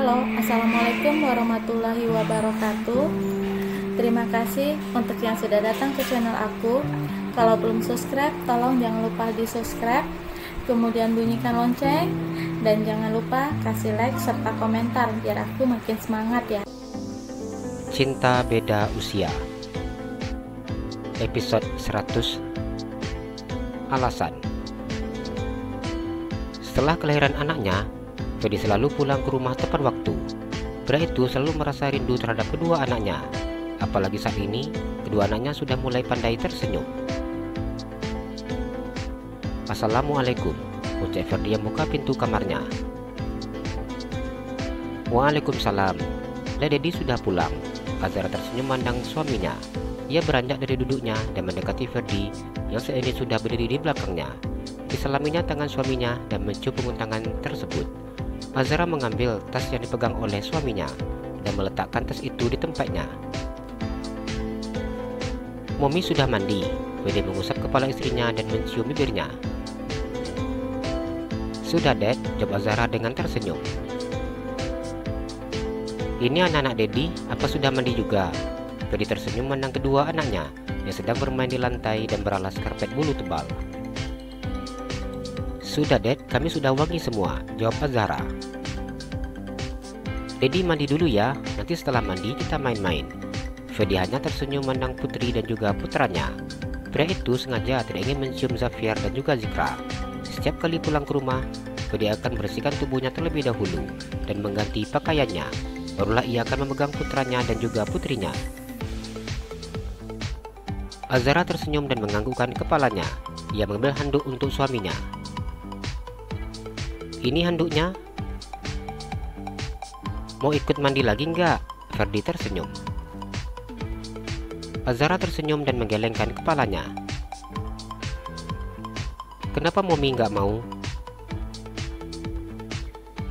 Halo, Assalamualaikum warahmatullahi wabarakatuh. Terima kasih untuk yang sudah datang ke channel aku. Kalau belum subscribe, tolong jangan lupa di subscribe, kemudian bunyikan lonceng, dan jangan lupa kasih like serta komentar biar aku makin semangat ya. Cinta Beda Usia, episode 100. Alasan. Setelah kelahiran anaknya, Fedi selalu pulang ke rumah tepat waktu. Pria itu selalu merasa rindu terhadap kedua anaknya. Apalagi saat ini, kedua anaknya sudah mulai pandai tersenyum. Assalamualaikum, ucap Ferdi yang buka pintu kamarnya. Waalaikumsalam. Dedi sudah pulang. Azhara tersenyum memandang suaminya. Ia beranjak dari duduknya dan mendekati Ferdi yang saat ini sudah berdiri di belakangnya. Diselaminya tangan suaminya dan mencium punggung tangan tersebut. Azhara mengambil tas yang dipegang oleh suaminya dan meletakkan tas itu di tempatnya. Momi sudah mandi. Ferdi mengusap kepala istrinya dan mencium bibirnya. Sudah, Dad, jawab Azhara dengan tersenyum. Ini anak-anak Dedi, apa sudah mandi juga? Ferdi tersenyum memandang kedua anaknya yang sedang bermain di lantai dan beralas karpet bulu tebal. Sudah, Dad, kami sudah wangi semua, jawab Azhara. Dedi mandi dulu ya, nanti setelah mandi kita main-main. Ferdi hanya tersenyum memandang putri dan juga putranya. Pria itu sengaja tidak ingin mencium Zafir dan juga Zikra. Setiap kali pulang ke rumah, Ferdi akan bersihkan tubuhnya terlebih dahulu dan mengganti pakaiannya. Barulah ia akan memegang putranya dan juga putrinya. Azhara tersenyum dan menganggukkan kepalanya. Ia mengambil handuk untuk suaminya. Ini handuknya. Mau ikut mandi lagi enggak? Ferdi tersenyum. Azhara tersenyum dan menggelengkan kepalanya. Kenapa Momi enggak mau?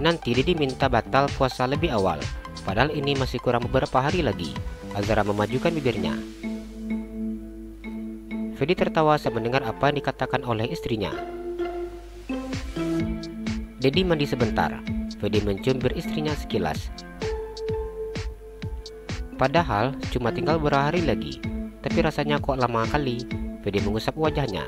Nanti Dedi minta batal puasa lebih awal. Padahal ini masih kurang beberapa hari lagi. Azhara memajukan bibirnya. Ferdi tertawa saat mendengar apa yang dikatakan oleh istrinya. Dedi mandi sebentar. Ferdi mencium bibir istrinya sekilas. Padahal cuma tinggal beberapa hari lagi, tapi rasanya kok lama kali. Ferdi mengusap wajahnya.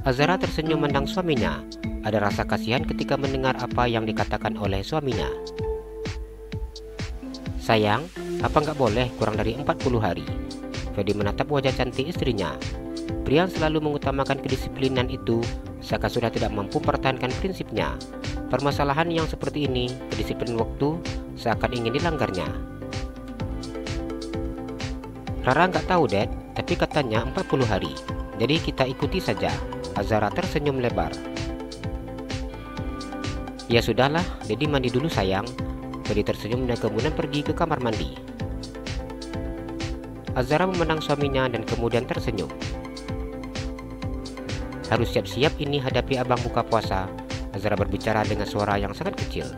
Azhara tersenyum memandang suaminya. Ada rasa kasihan ketika mendengar apa yang dikatakan oleh suaminya. Sayang, apa nggak boleh kurang dari 40 hari? Ferdi menatap wajah cantik istrinya. Pria yang selalu mengutamakan kedisiplinan itu seakan sudah tidak mampu mempertahankan prinsipnya. Permasalahan yang seperti ini, kedisiplinan waktu, seakan ingin dilanggarnya. Rara nggak tahu, Dad, tapi katanya 40 hari. Jadi kita ikuti saja. Azhara tersenyum lebar. Ya sudahlah, Dedi mandi dulu sayang. Ferdi tersenyum dan kemudian pergi ke kamar mandi. Azhara memandang suaminya dan kemudian tersenyum. Harus siap-siap ini hadapi abang buka puasa. Azhara berbicara dengan suara yang sangat kecil.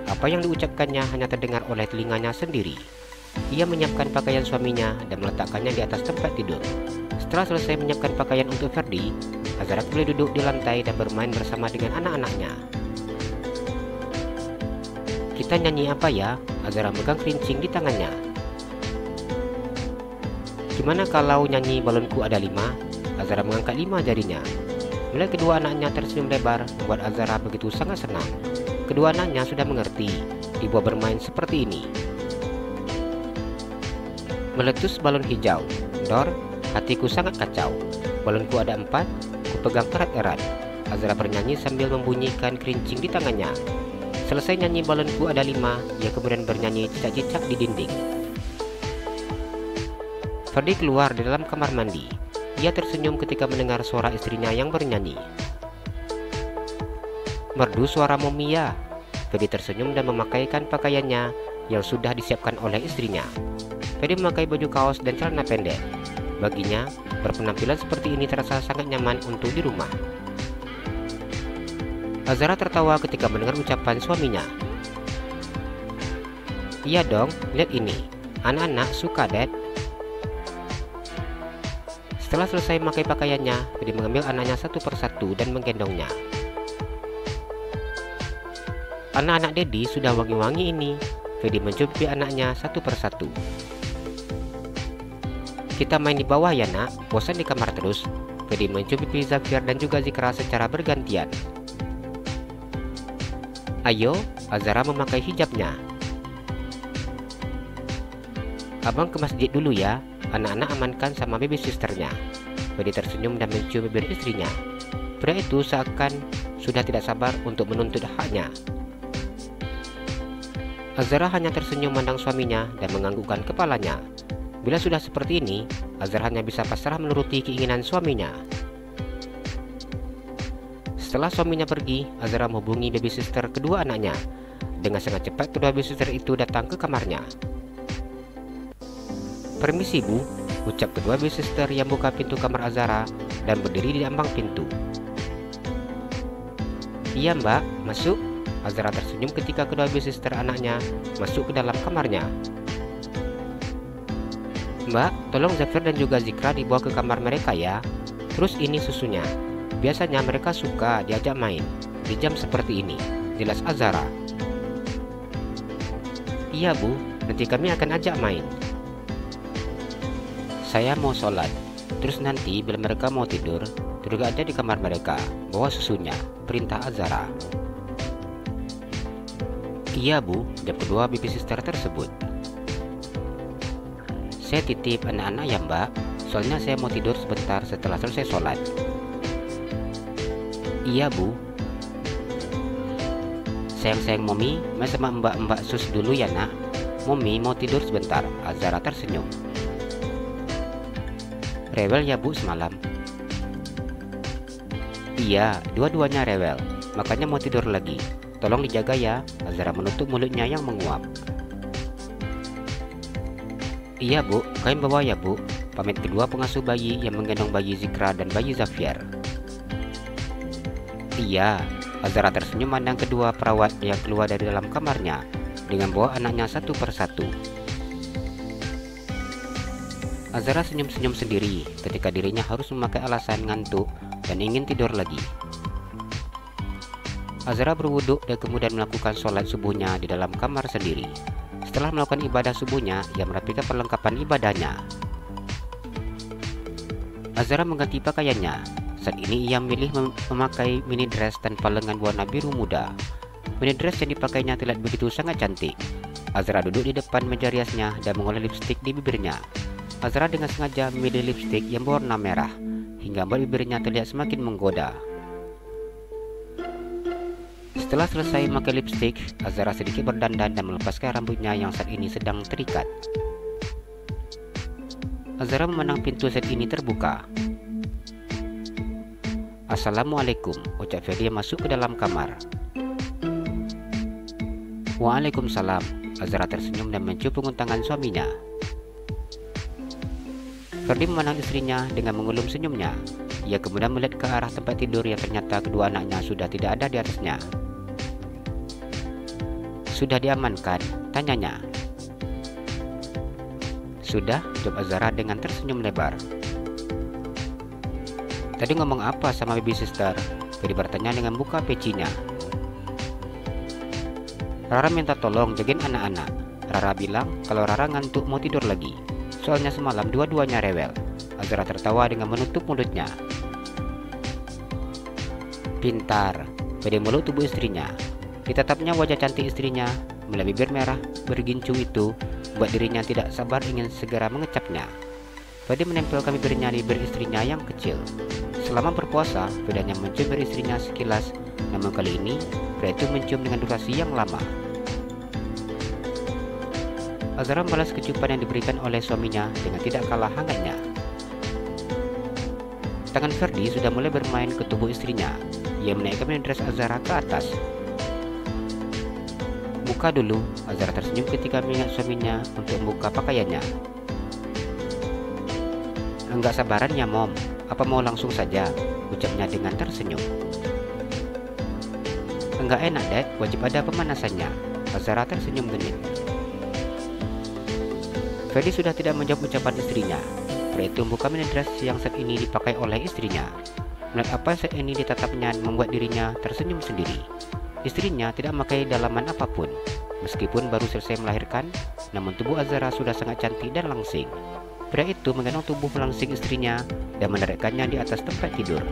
Apa yang diucapkannya hanya terdengar oleh telinganya sendiri. Ia menyiapkan pakaian suaminya dan meletakkannya di atas tempat tidur. Setelah selesai menyiapkan pakaian untuk Ferdi, Azhara kembali duduk di lantai dan bermain bersama dengan anak-anaknya. Kita nyanyi apa ya? Azhara megang kerincing di tangannya. Gimana kalau nyanyi balonku ada 5? Azhara mengangkat 5 jarinya. Melihat kedua anaknya tersenyum lebar membuat Azhara begitu sangat senang. Kedua anaknya sudah mengerti dibuat bermain seperti ini. Meletus balon hijau. Dor, hatiku sangat kacau. Balonku ada 4, ku pegang erat-erat. Azhara bernyanyi sambil membunyikan kerincing di tangannya. Selesai nyanyi balonku ada 5, ia kemudian bernyanyi cicak-cicak di dinding. Ferdi keluar di dalam kamar mandi. Ia tersenyum ketika mendengar suara istrinya yang bernyanyi. Merdu suara Momi ya. Ferdi tersenyum dan memakaikan pakaiannya yang sudah disiapkan oleh istrinya. Ferdi memakai baju kaos dan celana pendek. Baginya, berpenampilan seperti ini terasa sangat nyaman untuk di rumah. Azhara tertawa ketika mendengar ucapan suaminya. Iya dong, lihat ini. Anak-anak suka, Dad. Setelah selesai memakai pakaiannya, Ferdi mengambil anaknya satu persatu dan menggendongnya. Anak-anak Dedi sudah wangi-wangi ini. Ferdi mencubit anaknya satu persatu. Kita main di bawah ya nak, bosan di kamar terus. Ferdi mencubit Zafir dan juga Zikra secara bergantian. Ayo, Azara memakai hijabnya. Abang ke masjid dulu ya, anak-anak amankan sama baby sisternya. Ferdi tersenyum dan mencium bibir istrinya. Pria itu seakan sudah tidak sabar untuk menuntut haknya. Azara hanya tersenyum memandang suaminya dan menganggukkan kepalanya. Bila sudah seperti ini, Azara hanya bisa pasrah menuruti keinginan suaminya. Setelah suaminya pergi, Azara menghubungi baby sister kedua anaknya. Dengan sangat cepat kedua baby sister itu datang ke kamarnya. Permisi bu, ucap kedua baby sister yang buka pintu kamar Azara dan berdiri di ambang pintu. Iya mbak, masuk. Azara tersenyum ketika kedua baby sister anaknya masuk ke dalam kamarnya. Mbak, tolong Zafir dan juga Zikra dibawa ke kamar mereka ya. Terus ini susunya. Biasanya mereka suka diajak main di jam seperti ini, jelas Azara. Iya bu, nanti kami akan ajak main. Saya mau sholat. Terus nanti bila mereka mau tidur, juga ada di kamar mereka, bawa susunya, perintah Azara. Iya bu, jawab kedua baby sister tersebut. Saya titip anak-anak ya mbak, soalnya saya mau tidur sebentar setelah selesai sholat. Iya bu. Sayang-sayang Momi, main sama mbak-mbak sus dulu ya nak. Momi mau tidur sebentar, Azara tersenyum. Rewel ya bu semalam? Iya, dua-duanya rewel, makanya mau tidur lagi. Tolong dijaga ya, Azara menutup mulutnya yang menguap. Iya bu, kalian bawa ya bu, pamit kedua pengasuh bayi yang menggendong bayi Zikra dan bayi Zafir. Iya, Azara tersenyum memandang kedua perawat yang keluar dari dalam kamarnya dengan bawa anaknya satu persatu. Azara senyum-senyum sendiri ketika dirinya harus memakai alasan ngantuk dan ingin tidur lagi. Azara berwuduk dan kemudian melakukan sholat subuhnya di dalam kamar sendiri. Setelah melakukan ibadah subuhnya, ia merapikan perlengkapan ibadahnya. Azara mengganti pakaiannya. Saat ini ia memilih memakai mini dress tanpa lengan warna biru muda. Mini dress yang dipakainya terlihat begitu sangat cantik. Azara duduk di depan meja riasnya dan mengoles lipstik di bibirnya. Azara dengan sengaja memilih lipstik yang berwarna merah, hingga membuat bibirnya terlihat semakin menggoda. Setelah selesai memakai lipstik, Azara sedikit berdandan dan melepaskan rambutnya yang saat ini sedang terikat. Azara memandang pintu saat ini terbuka. Assalamualaikum, ucap Ferdi yang masuk ke dalam kamar. Waalaikumsalam, Azara tersenyum dan mencium punggung tangan suaminya. Ferdi memandang istrinya dengan mengulum senyumnya. Ia kemudian melihat ke arah tempat tidur yang ternyata kedua anaknya sudah tidak ada di atasnya. Sudah diamankan? Tanyanya. Sudah, jawab Azara dengan tersenyum lebar. Tadi ngomong apa sama baby sister? Ferdi bertanya dengan buka pecinya. Rara minta tolong jagain anak-anak. Rara bilang kalau Rara ngantuk mau tidur lagi. Soalnya semalam dua-duanya rewel. Azara tertawa dengan menutup mulutnya. Pintar, Ferdi meluk tubuh istrinya. Ditatapnya wajah cantik istrinya, melihat bibir merah bergincu itu, buat dirinya tidak sabar ingin segera mengecapnya. Ferdi menempelkan bibirnya di bibir istrinya yang kecil. Selama berpuasa, Ferdi hanya mencium bibir istrinya sekilas, namun kali ini, pria itu mencium dengan durasi yang lama. Azara membalas kecupan yang diberikan oleh suaminya dengan tidak kalah hangatnya. Tangan Ferdi sudah mulai bermain ke tubuh istrinya. Ia menaikkan mini dress Azara ke atas. Buka dulu, Azara tersenyum ketika mengingat suaminya untuk membuka pakaiannya. Enggak sabaran ya mom, apa mau langsung saja, ucapnya dengan tersenyum. Enggak enak dek, wajib ada pemanasannya, Azara tersenyum dingin. Ferdi sudah tidak menjawab ucapan istrinya. Pria itu membuka mini dress yang saat ini dipakai oleh istrinya. Melihat apa saat ini ditatapnya membuat dirinya tersenyum sendiri. Istrinya tidak memakai dalaman apapun. Meskipun baru selesai melahirkan, namun tubuh Azara sudah sangat cantik dan langsing. Pria itu menggendong tubuh langsing istrinya dan menaikkannya di atas tempat tidur.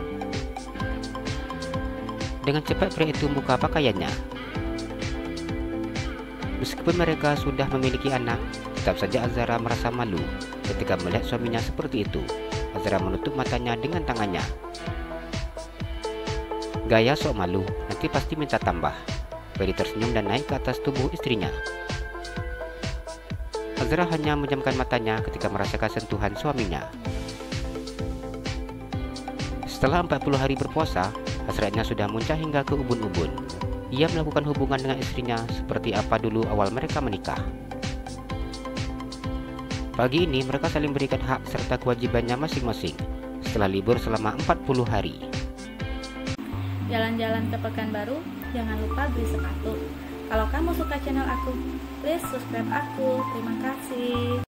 Dengan cepat pria itu membuka pakaiannya. Meskipun mereka sudah memiliki anak, tetap saja Azara merasa malu ketika melihat suaminya seperti itu. Azara menutup matanya dengan tangannya. Gaya sok malu, nanti pasti minta tambah. Freddy tersenyum dan naik ke atas tubuh istrinya. Azara hanya menjamkan matanya ketika merasakan sentuhan suaminya. Setelah 40 hari berpuasa, hasratnya sudah muncah hingga ke ubun-ubun. Ia melakukan hubungan dengan istrinya seperti apa dulu awal mereka menikah. Pagi ini mereka saling berikan hak serta kewajibannya masing-masing setelah libur selama 40 hari. Jalan-jalan ke Pekanbaru, jangan lupa beli sepatu. Kalau kamu suka channel aku, please subscribe aku. Terima kasih.